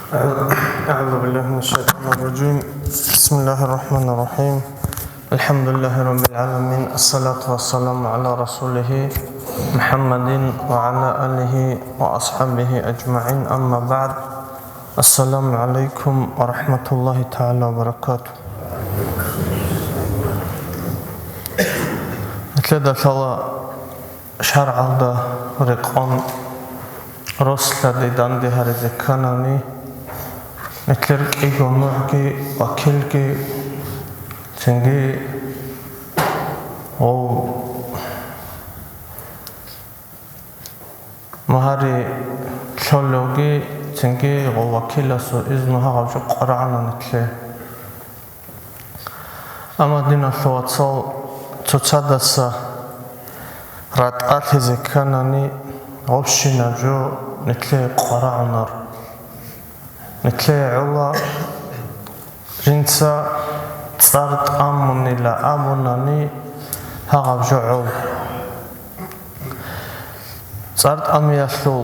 أعوذ بالله من الشيطان الرجيم. بسم الله الرحمن الرحيم. الحمد لله رب العالمين. الصلاة والسلام على رسوله محمد وعلى آله وأصحابه أجمعين. أما بعد، السلام عليكم ورحمة الله تعالى وبركاته. كده شلا شرع الله رقم رسل ديدان دي هرزكاناني نتلرك إيجو نوعكي وكيلكي تنجي او مهاري شلوغي تنجي وكيلاسو إذنها غوشو قرعنا نتلي أما دينا ثواتصال تتصدس راتقات زكاناني غوشينا جو نتلي قرعنا نتلي علا جنسا صارت أمني لا أمناني هغب جعول صارت أمياسو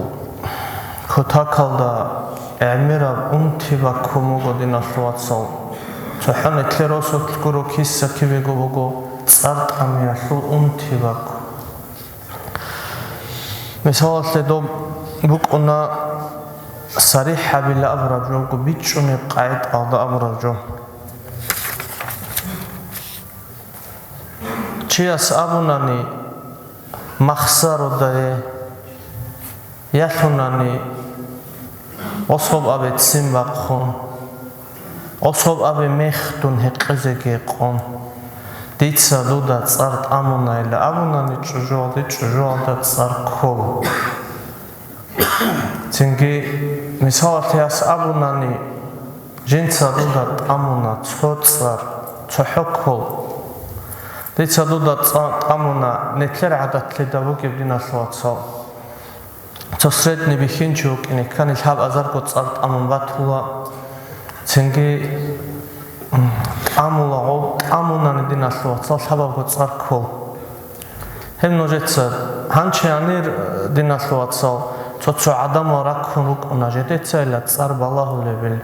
كتاكالدا أميرا أمتبا كوموغو دينا ثواتصال تحن تلروسو تلقرو كيسا كيبيغو بغو صارت أمياسو أمتباكو مثال تدو بقنا صريحة بلا أبرجو بيتشوني قاعد أغدا أبرجو چیاس أبوناني مخسارو داي يحوناني أصحاب أبي تسيمباقون أصحاب أبي ميختون هقزيكي قون ديتسا دودا تصارت أموناي لا أبوناني تشجوع دا تصار كول تنجي مثال تياس أبوناني جنسا دودا أمونا تصار تحكول ديتسا دودا أمونا نتلر عدد لدابوكي بدينا ثواتصال تصريد نبيخينجوك إني كان الحاب أزاركو تصارت أمون باتولا تنجي أمولا غوب أمونا ندينا ثواتصال حابوكو تصار كول هم نوجدسر هانشي أنير دينا ثواتصال تطشو عدم وراكون وقنا جديتسا إلا تصار بالله لبيل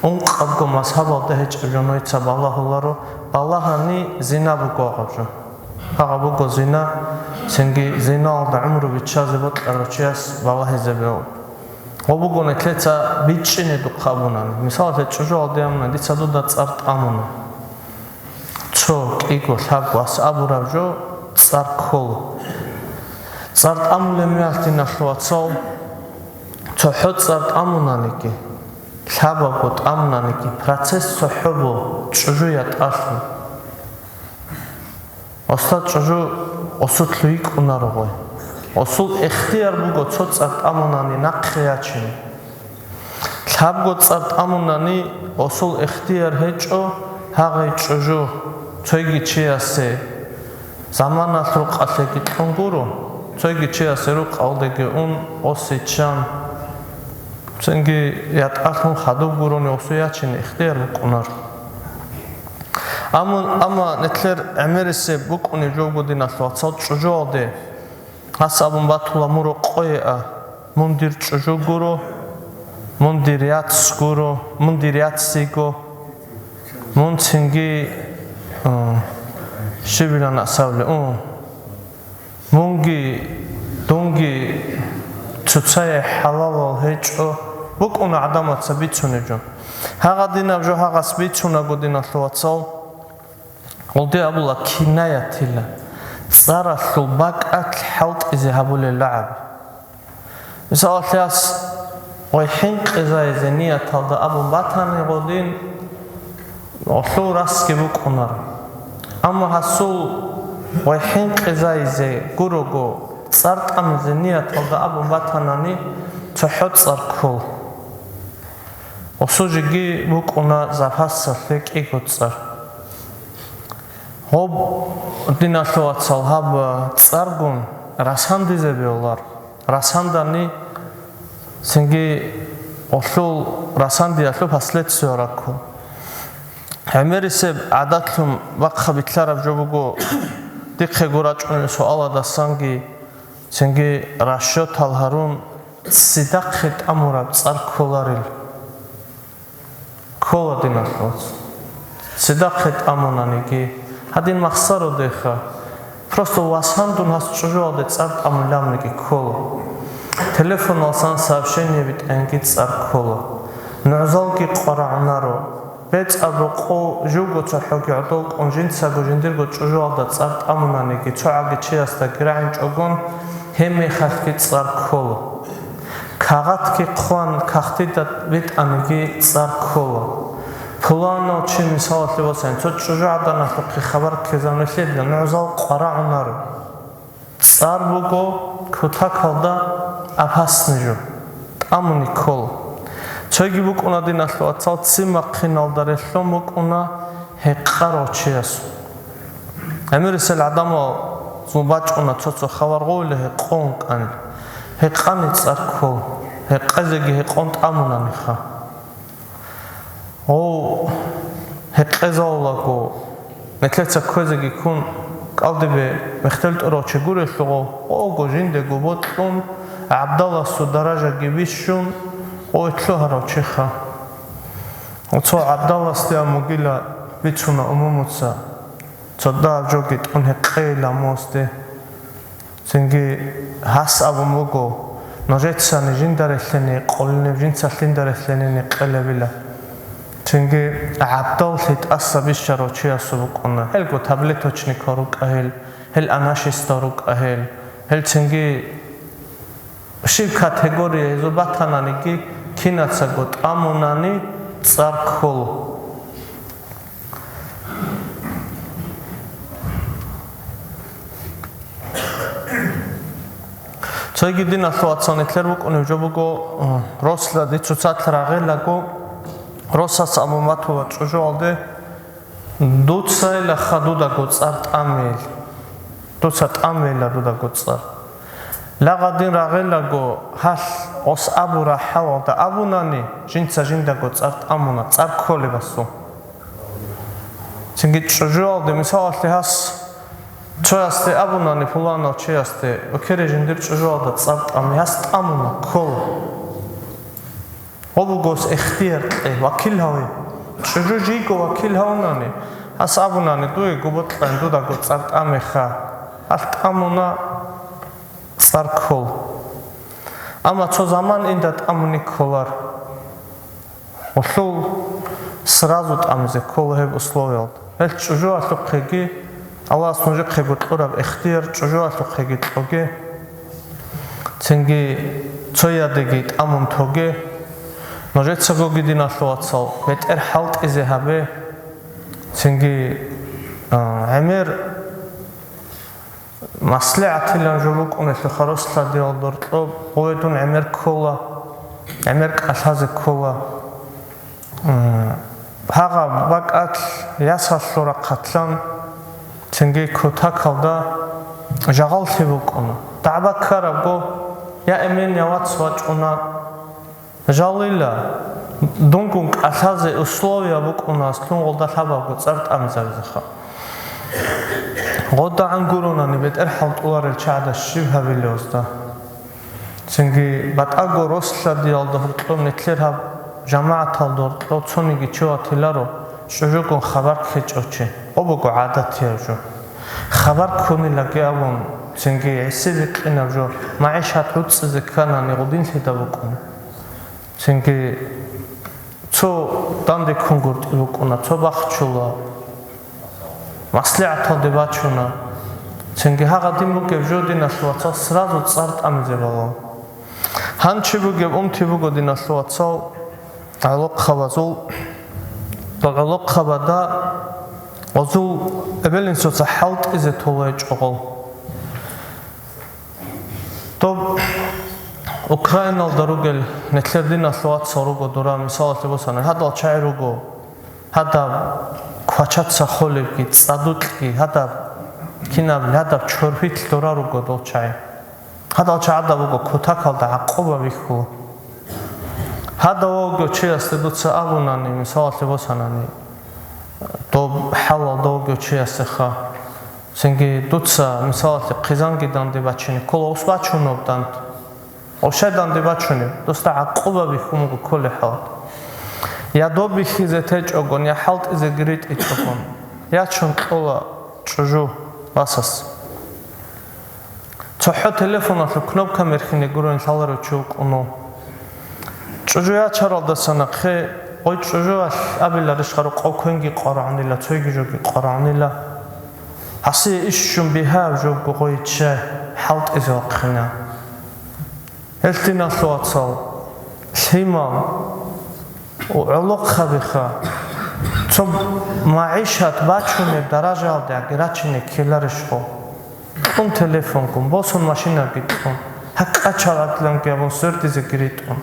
أنقبكو مصحابا دهج أجنويتسا بالله لارو بالله هاني زينا بقو أغبجو هغبوكو زينا سنجي زينا عند عمرو بيتشازي بطلع چياس بالله زبيو وبقو نتلتا بيتشيني دو قابوناني مثال تجوجو عديامنا ديتسا دو دا تصارت أمونا تشوك إيكو ثابو أسابو رابجو تصار كولو تصارت أمونا ميالتنا ثواتصال تحط صارت أمونانيكي ثابوكوت أمونانيكي процесс تحبو تشجويات أصل أصلا تشجو أصول لويك وناروغي أصول اختيار بوغو تصارت أموناني نقخياتشين ثابوكوت صارت أموناني أصول اختيار هيجو هاغي تشجو تويجي چياسي زمان أثرق أثلقي تنقورو تويجي چياسي روق أولدقي أوسيچان تنجي يتأخلون خدو قروني وصوياتشين اختيار بقنار أما نتلر عميرسي بقوني جوغو دينا ثواتصال چجو دي حسابون باتولا مورو قوية مندير چجو قرو منديريات سيقو من تنجي شبيلان أساولي مونجي دونجي تتسايا حلال هيجو بقونا عدامات سبيتشوني جو هاغا دينا جو هاغا سبيتشونا قو دينا ثواتصال ولدي أبولا كينايا تيلا صارا ثلباك أكل حلق إذا هبولي اللعب مثال ثلاث ويحينك إذا إذنية تلد أبو باتاني غودين وحلو راسكي بقونا أما هسول ويحينك إذا قروغو صارت أمزنية تلد أبو باتاناني تحط صار كول وسوجي بقونا زفاس سفك إيكو تصار هوب دينا ثواتصال هاب تصارغون راساندي زبيولار راسانداني سنجي أصول راساندي أصول فصلت سيوراكو هميرسب عاداتهم وقخ بيتلارب جوبوغو ديخي غوراچوني سؤالا داسانگي سنجي راشو تالهارون سيداقت أمورا تصار كولاريل ქოლა დინახლოც სიდახეთ ამონანიგი ჰადინ მახსაროდეხა просто васанду нас чужоде царт амлямники ქოლა телефон алсан сообщение вит энги цар ქოла нузалки qaraнаро бецабро қо жугоца хогиадол конжинца гожиндерго чужода царт амонаниги чоаги чиаста гран чогон хеми хахки цар ქოла ქაღათკი ყვან ქახტიდა ვით ანიგი цар ქოლა ფულანო ჩიმი სავალებოსან ცოტ ჭუჟადანა ხი ხაბარ ქეზანეშედია ნუზალ ყარაანარო цар ბუგო ქუთაკალდა აფასნიჟო ამუნი ქოლა ჩოიგი ბუკუნა დინახლოა ცალცი მაყინალდა რესლო მუკუნა ჰეყაროჩიას ამერისელ ადამო ზუბაჭუნა ცოცო ხავარღოილე ჰეყონკანი ჰეყანი цар ქოლა ჰეყეზეგი ჰეყონტ ამუნანი ხა ო ჰეყეზაულაკო ნექლეცა ქოზეგი ქუნ კალდებე მეხტელტორო ჩეგურეშო ო გოჟინდე გუბოტუნ აბდალასუ დარაჟაგი ვიშუნ ო ეთლოჰარო ჩეხა ოცო აბდალასტე ამოგილა ვიცუნა უმომოცა ცოდა ჯოგი ტუნ ჰეყელა მოსტე ზენგი ჰასავ მოგო ნოჟეცანი ჟინდარესლენი ყოლინე ჟინცალინდარესლენი ყელებილა ზენგი აბდალსით ასაბიშარო ჩიასო ყონა ჰელგო ტაბლეტოჩნი ქორო ყაჰელ ჰელ ანაშისტორო ყაჰელ ჰელ ზენგი ში კატეგორია ზობათანანიგი ქინაცაგო ტამონანი цар ქოლა ჩოიგი დინახლოაცონე ქლერბუკუნე ჯობუგო როსლა დიცუცათრაღელაგო როსას ამომათოვა ჭუჟალდე დუცაელა ხადუდაგო цар ტამელ დუცა ტამელა დუდაგო цар ლაღადინ რაღაცაგო ჰალ ოს აბურა ჰავალდა აბუნანი ჟინცა ჟინდაგო цар ტამუნა цар ქოლებასო ჩინგი ჭუჟალდე მისავალე ჰას ჩოასტე აბუნანი ფულანო ჩიასტე ოკერე ჟინდერ ჭუჟალდა цар ტამე ჰას ტამუნა ქოლა ობუგოს ეხტიარტე ვაკილავე ჭუჟუჯიგო ვაკილავნანი ჰას აბუნანი დუე გუბოტლან დუდაგო цар ტამე ხა ჰას ტამუნა цар ქოლა ამა ცო ზამან ინდა ტამუნი ქოლარ ოსულ сразу ტამზე ქოლებ условиялд ელ ჭუჟუასო ხეგი ალას ნუჟე ხეგო ტყურაბ ეხტიარ ჭუჟუასო ხეგი ტოგე ცენგი ცოიადეგი ტამუნ თოგე ნოჟეცაგო გიდინახლოაცალ მეტერ ჰალტიზე ჰაბე ცენგი ამერ მასლეათილან ჟობუკუნე ხაროსლა დიალდორტო ოედუნ ამერ ქოლა ამერ ყალაზე ქოლა ჰაღა ბაკათ იასასლორა ყათლან ცენგი ქუთაკალდა ჟაღალ ხებუკუნა დაბაქარაბო ია ემენ ავაცვა ჭუნა ჟალილა დუნკუნ ყალაზე условия ბუკუნას თუნგოლდა ხაბაგო цар ტამზაზე ხა غدا ангуронани бетер халтуларел чада шивхавилиозда ценги батаго рослади алда хуртло нетлерхав жамаат алдортло цониги чуатиларо шужугон хабар хечоче обого адатиажо хабар конилаги авон ценги эсеви қинавжо маишат уцзе канани годин седавукун ценги цо данде конгурт ивукуна цо бахчула маслиатал дебачуна ценги хагадимуге жодинаслуаца сразу цар тамзебало ханчибуге умтибугодинаслуаца алоқхавазул алоқхавада озул эбелинсоца халт изе толайчогол то украинал даругел нетлердинаслуаца руго дора мисалатебосана хадал чайруго хада ქვაჩაცა ხოლები წადუტკი ჰადა კინავ ჰადა ჩორფით დორარუგო დოჩაი ჰადა ჩადა უგო ქუთაკალდა აყობა ვიხო ჰადა უგო ჩიასტე დუცა აბუნანი მისავალებოსანანი დო ჰავალ დოგო ჩიასტე ხა სენგი დუცა მისავალე ყიზანგიდან დებაჩინი ქოლო უსვაჩუნობდან ოშედან დებაჩუნი დოსტა აყობა ვიხო უგო ქოლე ჰავა Я доби хизетеч огон, я халт изе грит ичогон. Я чун кола чужу басас. Цохо телефона кнопка мерхине гурен саларо чук уно. Чужу я чаралда санахе, ой чужу абила ришхаро қокенги қаранила, цойгижоги қаранила. Аси ишшун бихав жогу гойче халт изе вақхина. Элтина суатсал, симам, وعلق خبيخا ثم معيشة باتشوني درجة ده غيراتشيني كيلارش خو كون تليفونكم بوسون ماشينا گيتون حق اچارات لان گيابون سرتيز گريتون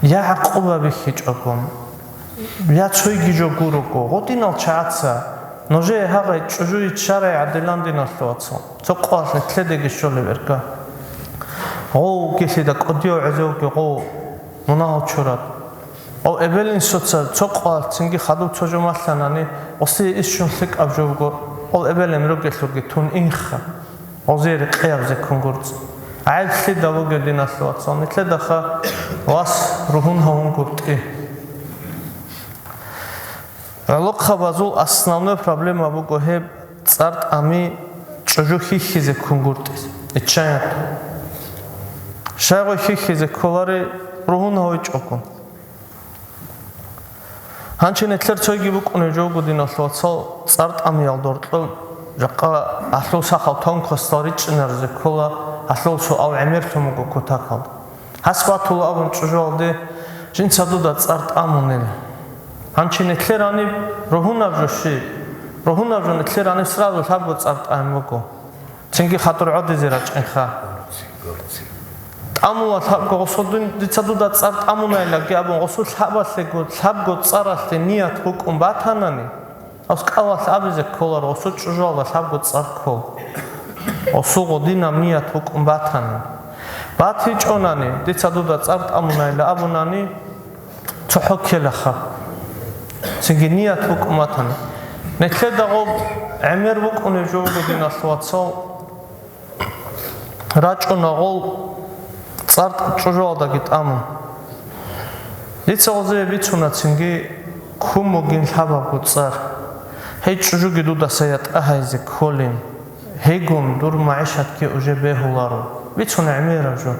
يا عقوبة بخيچوكم يا چوي گيجو گوروكو غوتينال چاعتسا نوجه هاغي چوجوي چاري عدلان دينال تواتسون تو قواس نتلدگي شولي بركا غو كيسي دا قديو عزوكي غو مناهو چورات او ابلين سوتسا چوقال چنگي خادو چوجومالاناني اوسي اشون سك ابجوگو او ابلين روگسوگي تون انخا اوزير قيابز كونگورز عيد سيدا وگه ديناسواتسون نتلدخا واس روحون هون گورتي Локха базул основной проблема бугохе царт ами чужу хихизе кунгуртис. Ичаят. Шайго хихизе колари рухун хойч окун. Ханчин этлер цойги букуне жогу динаслуатсал царт ами алдортл жаqa аслу сахал тон костори чнерзе кола аслу су ав эмертумуго кутакал. Хасбатул авун чужу алди жин садуда царт амунел. Ханчин этлерани рухунавжуши рухунавжун этлерани сразу сабго царт амуго. Цинги хатур одизе рачинха. Амула сабго осодун дицадуда царт амунайла гиабун осул сабасего сабго царасте ният хукум батанани. Оскалас абизе колар осу чужала сабго царкол. Осу годинам ният хукум батанани. Бати чонани дицадуда царт амунайла абунани цохокелаха. Цинги ният хукуматани. Нетледагоб эмер букуне жогу динаслуатсал рачунагол царт чужалда гитаму. Дицаозе бицуна цинги кумогин хабагу цар. Хей чужу гидуда саят ахайзе колин. Хейгун дур маишат ки уже бехулару. Бицуна эмера жо.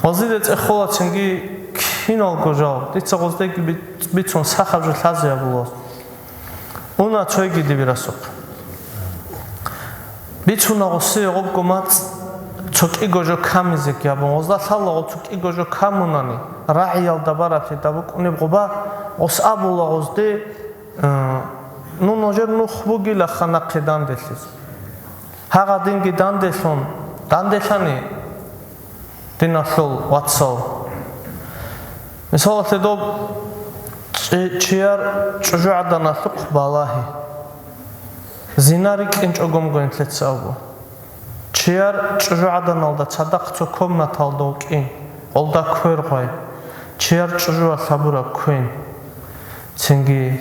Озидец эхола цинги кинал гожал. Дицаозде бицун сахабжу лазия булос. Уна чойги дивирасук. Бицуна госе огомац чоки гожо камизе гиабон. Озда сала чоки гожо камунани. Раиял дабарати дабук уни гоба ос абула озде ну ножер ну хбуги лахана қидан десис. Хага динги дандесон дандешани динасол ватсол. Мисал следоб чияр чужу аданасук балахи. Зинари кинчогом гонтлецаву. Чияр чужу аданалда цадақ цоком наталда кин. Олда квергой. Чияр чужу сабура кин. Цинги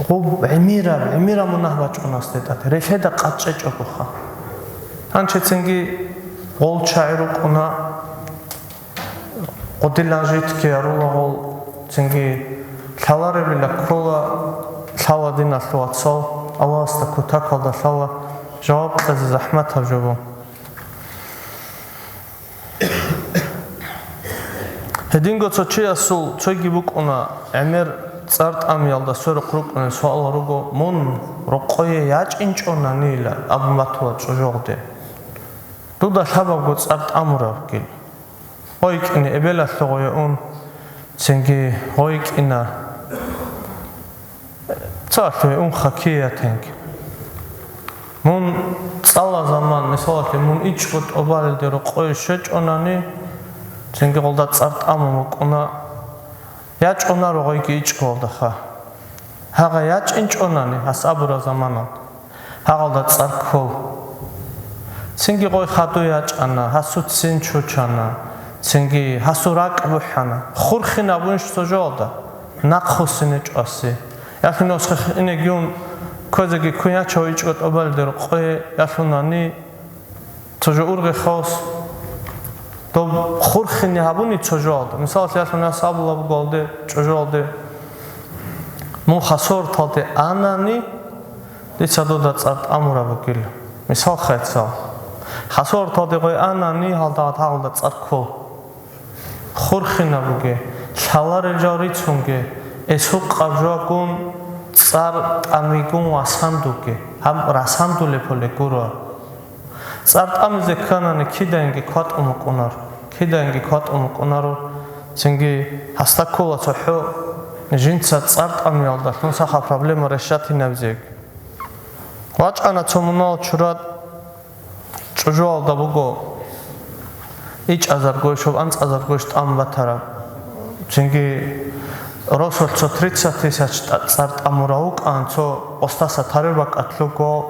губ эмира мунахбач унастетат. Рефеда қатчеч окуха. Анче цинги гол чайрук уна Одилажит ки арула гол цинги Каларебила кола сава динаслуатсал аваста кутакалда сава жаваб qazi захмат авжобу. Хединго цочи асул цойги букуна эмер царт амиалда сори курукуна суал руго мун рокое яч инчона нила абматуа чужогде. Туда сабабго царт амурав кил. Ойкини эбела согое он цинги ойкина царте он хакия тенг. Мун цала заман мисалати мун ичгут обалде рокое шечонани цинги голда царт амумукуна ячона рогойки ичголдаха. Хага яч инчонани асабура заманан. Хагалда царкол. Цинги гой хату ячана хасут синчучана. Цинги хасурак бухана. Хурхина бунш сожолда. Нақхусинеч аси. Яхинос энегиун козаги куня чойчгот обалдер қой яхунани тожо урге хос то хурхини хабуни чожолд мисал ясна сабла голде чожолде мон хасор тоде анани дисадода царт амурабукил мисал хатса хасор тоде гой анани халда тагда царко хурхинабуге шалар жори цунге эсу қавжакун цар амигун васандуге хам расандуле поле гуро царт амзе канане киданги кот умукунар киданги кот умукунаро цинги хастакула цохо жинца царт амиалда нусаха проблема решати навзег вачана цомунал чурат чужуалда буго ич азаргошов анц азаргошт амватара цинги росолцо 30 тысяч царт амураук анцо остаса таребак атлуго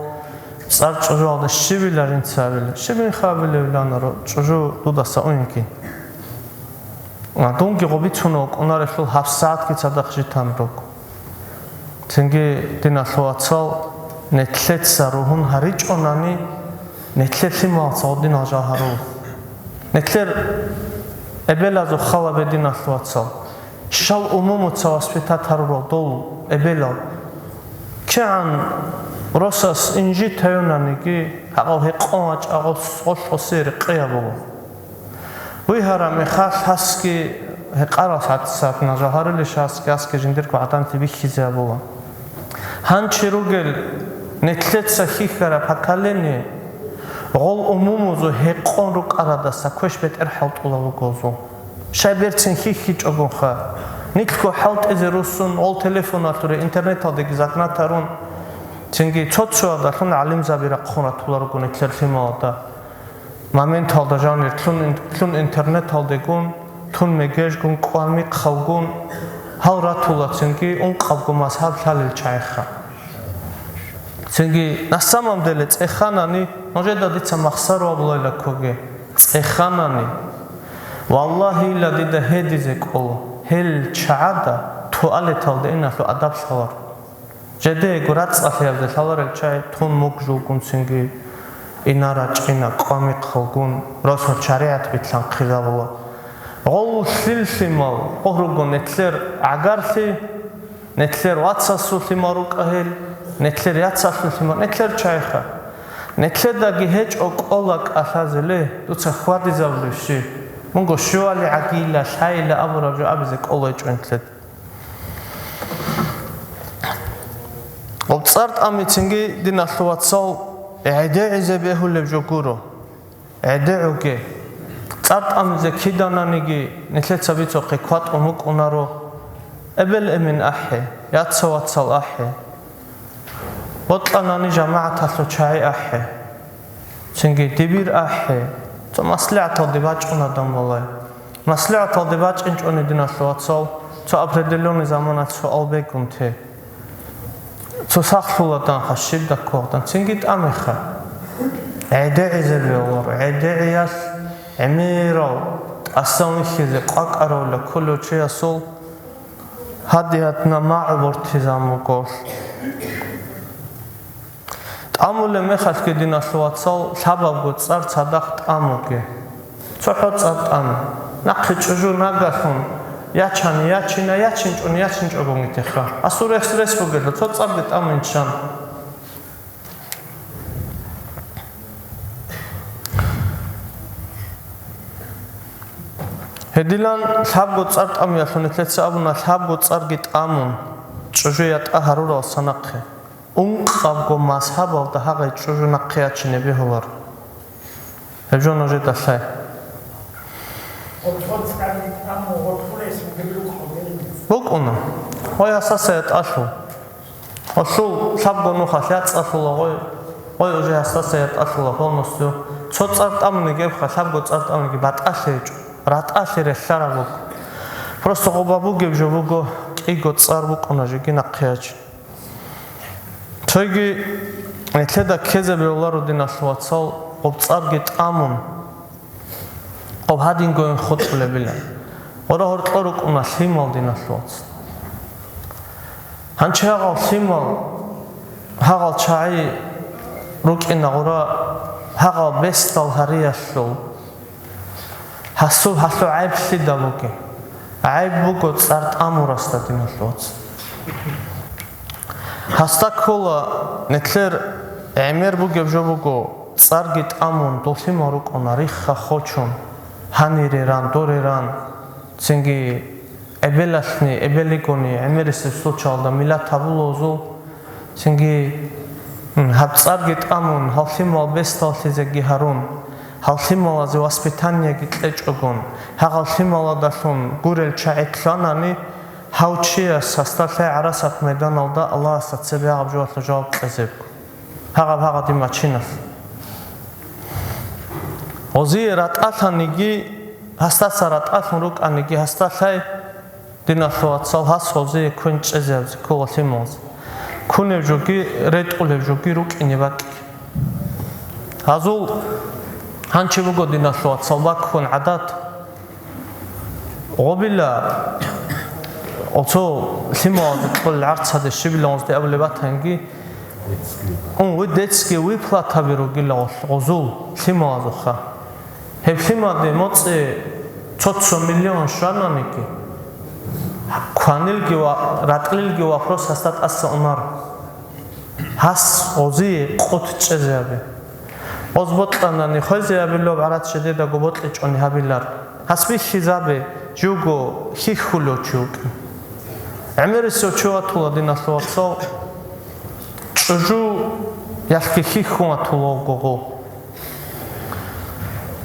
цар чужуалда шивиларин цавил шивин хавилевланаро чужу дудаса онки донги гобицунок онарефл 7 саат ки цадахжи тамрок цинги диналуацал нетлетса рухун харич онани нетлети малцодин ажахару нетлер эбелазу хавабе диналуацал шал умумуца воспитатарро дол эбелал кан росас инжи тайонаниги агал хеқоач агал сошосер қиябо вихараме хаски хеқарас хатсат нажахарли шаски аски жиндер кватан тибихизя бола ханчиругел нетлетса хихара пакалени гол умумузу хеқонру қарада сакошбет ерхалтулаву гозу шаберцин хихич огонха никко халт эзерусун ол телефонатуре интернетадеги закнатарун цинги цоцуада тун алимзабира қонатулар гунетлер фималда моменталда жанр тун интернеталдегун тун мегежгун қвами қавгун халратула цинги он қавгу мазхаб халил чайха цинги насамамделе цеханани можеда дица махсару аблайла коге цеханани والله الذي ده هديزك أو هل شعدا توالت هذا إنه في أدب صور جدي قرات صافي هذا صور الشاي تون مكجو كون سنجي إنا راجعنا قامي خلقون رأس الشريعة بتلان خذا والله غول سلسمة أهرجون نتلر عقارثي نتلر واتساسو ثمارك أهل نتلر ياتساسو ثمار نتلر شايخة نتلر داقي هج أقولك أثازله دوتسخواتي زاولشي منگو شوالی عقیله شایله ابرا جو ابزک اولج انتلد. وبصارت أمي تنجي دينا ثواتسال عداء زبيه اللي بجوكورو عداء وكي صارت أمي زكيدانا نيجي نتلت سبيتو قيقوات أموك أنارو قبل أمين أحي يات ثواتسال أحي وطلنا جماعة تسلو شاي أحي تنجي دبير أحي تو مصلحة الدباج أنا دم والله مصلحة الدباج إنش أنا دينا ثواتسال تو أبردلوني زمانات سؤال بيكم تي تو ساخلودان خشيب دكوردان تنجد أميخا عداء زبيور عداء ياس عميرو أسامي خيزي قاك أرولا كله شيء أصول هديتنا ما عبرتي زاموكوش تأمل ميخاش كدينا سواتسال سبب قد صار صدقت أموكي تحط صدق أم نقل شجو نقصون ياتشان ياتشينا ياتشينج أون ياتشينج أقوم يتخا أصور إكسرس بقدر تصدق أمين شان هديلان ثابت صارت أم يخون ثلاثة أبونا ثابت صارت أمون شجويات أهرورا وصنقه أنقذ مذهب وتهاجي شجو نقيات شنبيه هور هجون نجد الثاء بوك أنا هاي أساسيات أشلو أشلو سبعة نخاشات أشلو هاي أجي أساسيات أشلو هون نستو شو تصرت أمني جيب خشاب تصرت أمني بعد أشيج رات أشير الشارع بوك فرست غبابو جيب جبوكو إيجو تصار بوك أنا جيجي نقياج تيجي نتلدا كذا بيولارو دينا شواتسال وبتصار جت أمون أو هادين قوين خط لبلا ورا هرتلارك أنا سيمال دينا شواتس هنشي هاغال سيمال هاغال شاي روك إن غورا هاغال بستال هريا شو Hassu ayb sida buki. Ayb bugo tsart amurasta dinaslots. Hasta kola netler emir buge bugo tsargit amun dolsi maruk onarikha khochun hanireran doreran tsingi ebelasni ebeligoni emiris sluchalda milat tabulozu tsingi habtsargit amun halsimal bestalsize giharun halsimala ze воспитание gitlechogon halsimala dasun gurel chaitlanani hauchia sastafe arasat medanalda Allah satsebe abjwatla jawab qezeb haga dimachinas ozi ratathanigi hastasarat athnuruk anigi hastasai dinasloat salhas ozi kunchezevs kolsimos kunevjogi retqulevjogi ruk inevak azul hanchivugo dinasloat salbakun adat obila also simod qul artsade shibilons de avlebatangi widetski wiplatabiru gila ozul simazokha hebsimade motse 400 million shrananiki khanilgi ratqlilgi wafros hastat as-onar has ozi qut chezabe ozbotlanani khoziabilo barat shededa gobotli choni habilar hasbi shizabe jugo hikhulo chuk Ameris ochuatula dinasloatso chuju yaski hikhuatulo gogo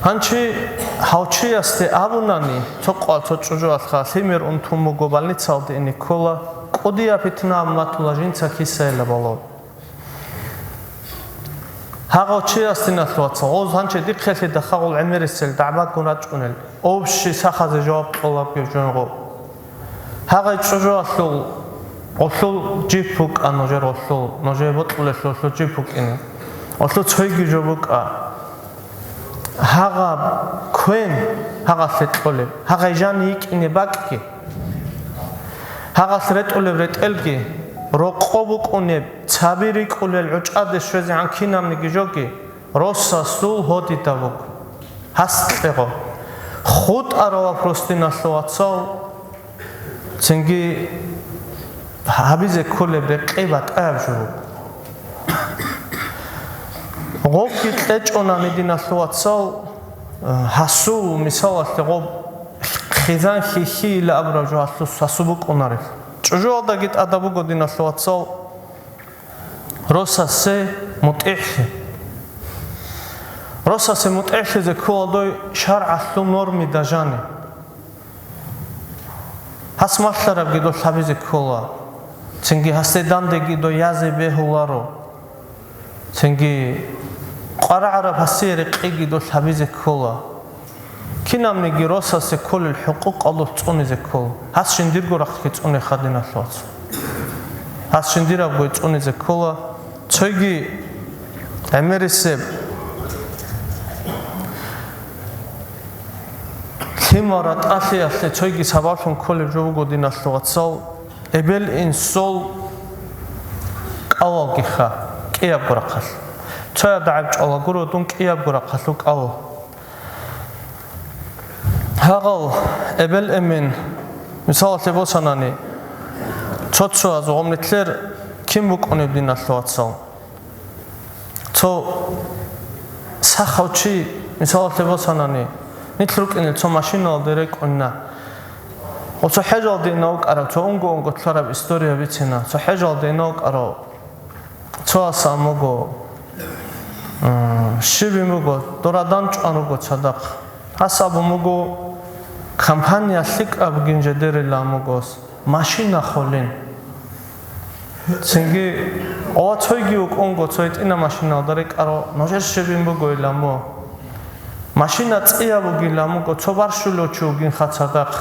Hanchi hauchi aste abunani toqal chuju atkha simir untumu gobalnitsaldi Nikola qodia pitna matula jinsa kisela bolo Hauchi aste dinasloatso oz hanchi dikheli dakhul Amerisel da'ba kunachunel obshi sakhaze jawab qolab gevjongo Haga chuju oslo jipuk anojer oslo noje botle oslo jipuk in oslo choygi jobuk haga kwen haga setole haga jani ikine bakki haga setole retelgi roqobuk une tsabiri qulel uçade shvezi ankinam nigijogi rossa sul hoditavuk hasqego khud arava prostinasloatso Tsengi habize kolebre qebat ayabjuru Gobki tlechonani dinasloatso hasu misalat gob khizan khihi la abraju hasu sasubuk onarif Chuju adagit adabugo dinasloatso rosase mut'ih ze kodoy shar'a normi dajani Hasmatlarab gido sabize kola Tsengi hasedande gido yaze behularo Tsengi qara'arab hasiri gido sabize kola Kinamni girosa se kolil huquq Allah tsunize kola Has shindirgo rakhi tsuni khadina slot Has shindirab go tsunize kola Tsoygi Ameriseb Timarat asli çoygi sabahın kolej jogo dinasloatso ebel in sol qawagikha qiyab quraqas çoya da'ab çolagurudun qiyab quraqasu qaw hagal ebel emin misal sebosanani çotso az omletler kim bu qone dinasloatso ço saxochi misal sebosanani Nitluk in el machine direkt onna. Oso hajal de nok ara to ongo tlarab istoria bitsina. So hajal de nok ara to samogo shibimugo doradan chanugo sadaq. Hasabumogo kampanya sik abginje derela mogos machine kholin. Singi o choygi ongo choit ina machine direkt ara nojer shibimugo ilamo Machina ts'iyabugi lamugo tsobarshulo chugin khatsadaq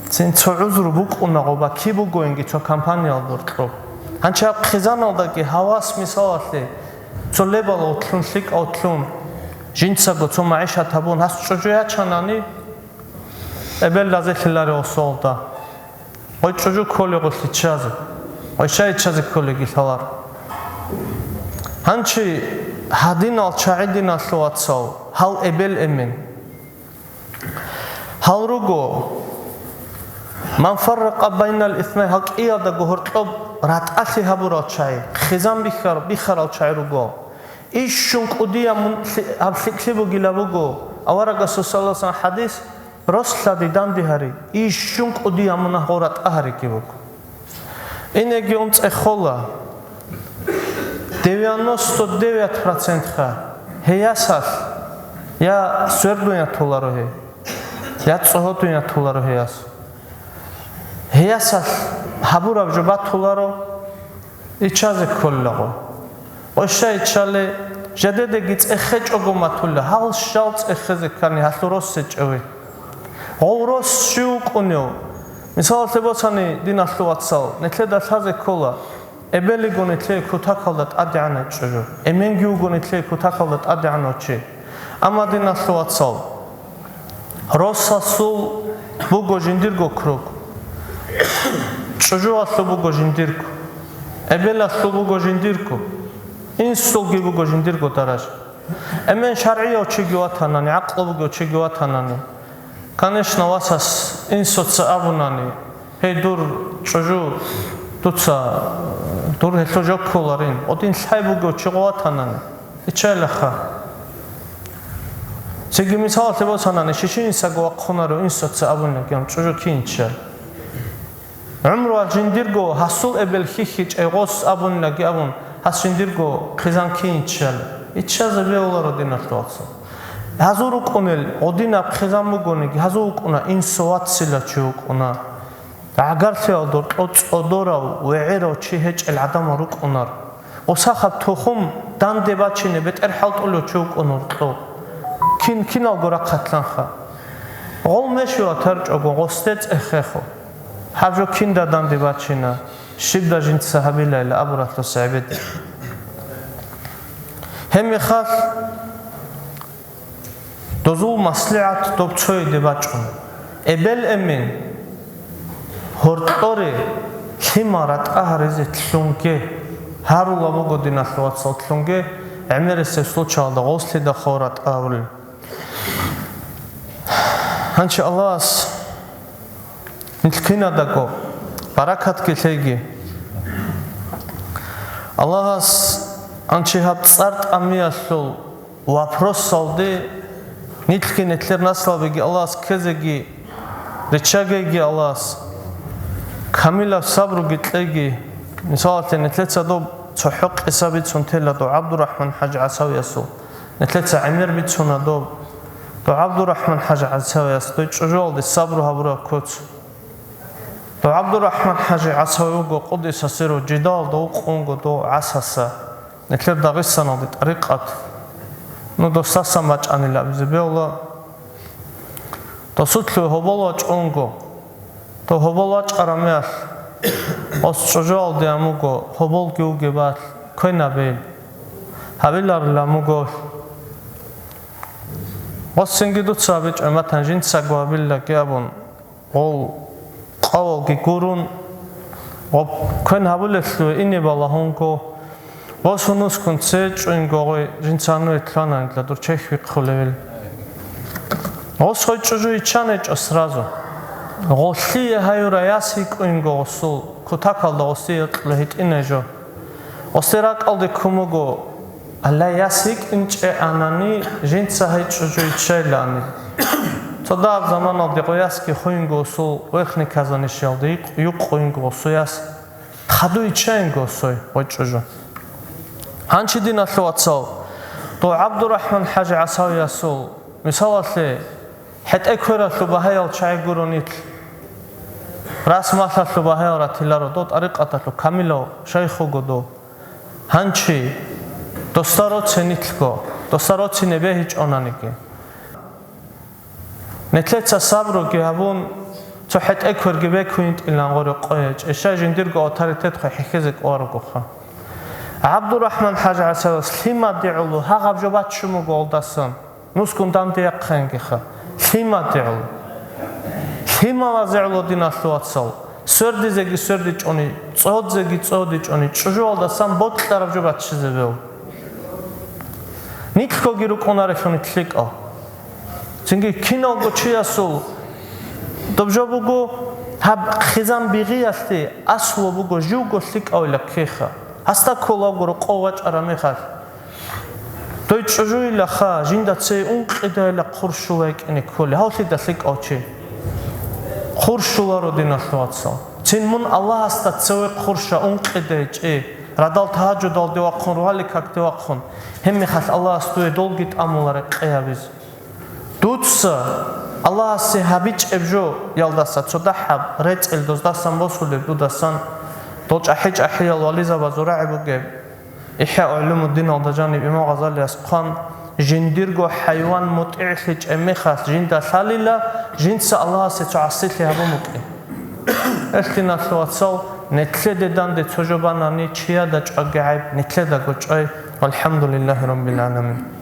Tsin tso'uzru buq'unagoba kibugo ingi tso kampanya aldurtro Hancha khizanaldagi havas misalatli tso lebal otlun slik otlun Jinsago tso maisha tabun has çocuğa çanani Ebel lazekilari osolda Oy çocuk kolego slichazı Oy şay çazı kolegi salar Hanchi hadin al chaidin asloatsal hal ebel emin ჰალრუგო მან ფარყა ბაინალ ithnayn ჰაკია და გოჰრტობ რატასი ჰაბურაჩაი ხიზან ბიხარ ჩაირუგო იშუნ ყუდია აბსიქსიბო გილაბუგო ავარაგა სალალასან ჰადის როსლადი დანდიჰარი იშუნ ყუდია მონაჰორატ აჰარი კიბუგო ენეგი ომწეხოლა 99% ხა ჰეასას я სვერდუნა თოლაროჰე я წოჰოტუნა თოლაროჰეას ჰეასას ჰაბურავჯო ბათოლარო იჩაზე ქოლლაღო ოშა იჩალე ჟადედეგი წეხეჭოგო მათულა ჰალ შალ წეხეზე ქანი ჰასუროსე ჭევი ოვროს შიუკუნიო მისალსებოცანი დინასლოვაცალ ნეთლედა საზე ქოლა ებელიგონე თლე ქუთაქალდათ ადიანა ჭჟო ემენგიუგონე თლე ქუთაქალდათ ადიანოჩი ამადინასლოვაცალ როსასულ ბუგო ჟინდირგო ქროგ ჭჟო ასლო ბუგო ჟინდირგო ებელა ასლო ბუგო ჟინდირგო ინსულ გიბუგო ჟინდირგო დარაშ ემენ შარიო ჩიგიواتანანი აყლობუგო ჩიგიواتანანი конечно васас инсоц абунани хейдур ჭჟო თუცა დურ ჰელოჯოქოლარინ ოდინ საიბუგო ჩიღვათანანი იჩელახა ციგიმისალსებოცანანი შიშინისაგო აყხონარო ინსოც აბუნა გამ ჭჟო კინჩა عمرو الجنديرغو حصول ابل خيخي ჭეღოს აბუნა გაბუნ حسنديرغو خزان კინჩა იჩაზე ბეოლარო დინართოცა hazur uqunel odinak xezamugoni hazur uquna insoatsila chuquna agarfeodor odora veero chihechel adamar uqunar osaxab toxum dandebachine beter haltolo chuqunor qo kinalgora qatlanxa olmeshua tarjogo gostet exexo havjo kinda dandebachina shibda jint sahabilal aburatlo saibet hemixas დოზულ მასლეათ დობჩოი დებაჭონ ებელ ემენ ჰორტორე ხიმარატ აჰრეზე თლუნგე ჰარულა მოგოდინასლოაცალ თლუნგე ემერესე სლოჩალდა ღოსლი და ხორატ ავრილ ანჩი ალას ნილქინა დაკო ბარაკათ კილეგი ალას ანჩი ჰატ წარტ ამიასულ ვაფროს სალდე Nitkin etler naslabegi Allah's kezegi reçagegi Allah's Kamila sabru gitlegi misalten etletsa do çohuk isabit suntela do Abdurrahman Hacı Asaviyasu etletsa Emir bitsuna do Abdurrahman Hacı Asaviyasu do çojoldi sabru habura koç do Abdurrahman Hacı Asaviyasu qudi sasiru jidal do qongo do asasa etler Dağistan oldu tariqat ну до сасамач анила бизбеола то сутлу хоболоч онго то хоболоч арамяс ос чожол диамуго хобол гугебат койнабе хавилар ламуго ос сингидут сабич аматан жин сагвабилла габон ол qawol gigurun op koin habuleslu iniballahongo Босунус концерт ჭინგოი რინცანო ეთლანან და დურ ჩეხი ხოლეველ ოსხო ჭუჟი ჩანეჭო сразу ღოსი ჰაიურა яси ჭინგოსუ ქუთაკალდა ოსი ლეჰიტინეჟო ოსერაკალდე ქუმოგო ალა яси ჭინჭე ანანი ჟინცა ჰაიჭუჟი ჩელანი თოდა ზამანალდე ყოიასკი ხუინგოსუ ვეხნი კაზანიშალდე იყვინგოსუ яс ხადუ იჩენგოსუ ოჭუჟო Hançidina şuatsal, to Abdurrahman Hacı Asaviyasu, misalası, het ekvera şubahayal çaygurunit, rasmasa şubahayal ratilaro, dot ariqatatlu Kamilo Şeyhugodo, hançi, dostarot senitko, dostarot sinebe hiç onaniki. Netletsa sabru gihabun, to het ekver gibi kuint ilan gori qoyec, eşa jindirgo otoritet xo hikizek orugo xa. Abdurrahman Hacı Asaviyasu lima di'ulu haqab jobat şumu goldasın. Nuskundan diyaqengi xa. Lima di'ulu. Lima vazi'ulu dinasluatsal. Sördizegi sördi çoni, çodzegi çodi çoni. Çuju oldasan bot taraf jobat şizebeu. Nikko giru konare şoni tlik al. Çünkü kino goçuyasul Добжо бугу хаб хизам бигиасти асло бугу жуго сикаула кеха. Аста колагуро qovach арамехас. Той чужуила ха жинда це унқидайла қуршула ეკენი ქოლე. ჰავსი და სიკავჩი. ხურშულა როდინასვაცო. ცინ მუნ ალლაჰასტა ცევე ხურშა უნყიდეჭი. რადალ თაჯუდალ დევახონ რვალი ქაკ დევახონ. ჰემი ხას ალლაჰს თუე დოლგით ამულარე ყიაბის. დუც ალლაჰსი ჰაბიჭებჟო ялдаса ცოდა ჰაბ რეწილ დოსდასან მოსულე დუდასან დოჭა ჰეჭა ჰიალ ვალიზა ბაზურაიბუგე. იჰა ულუმუდინ ალდაჯანი იმამ ღაზალი ასყან ჟინდირგო ჰაივან მუტიში ჭემიხას ჟინდა სალილა ჟინცა ალლაჰსი წასილი აბომუკი. Ehtinaswatso netlede dande çojobanani çiya da çagaib netleda goçay. Elhamdülillahi rabbil alamin.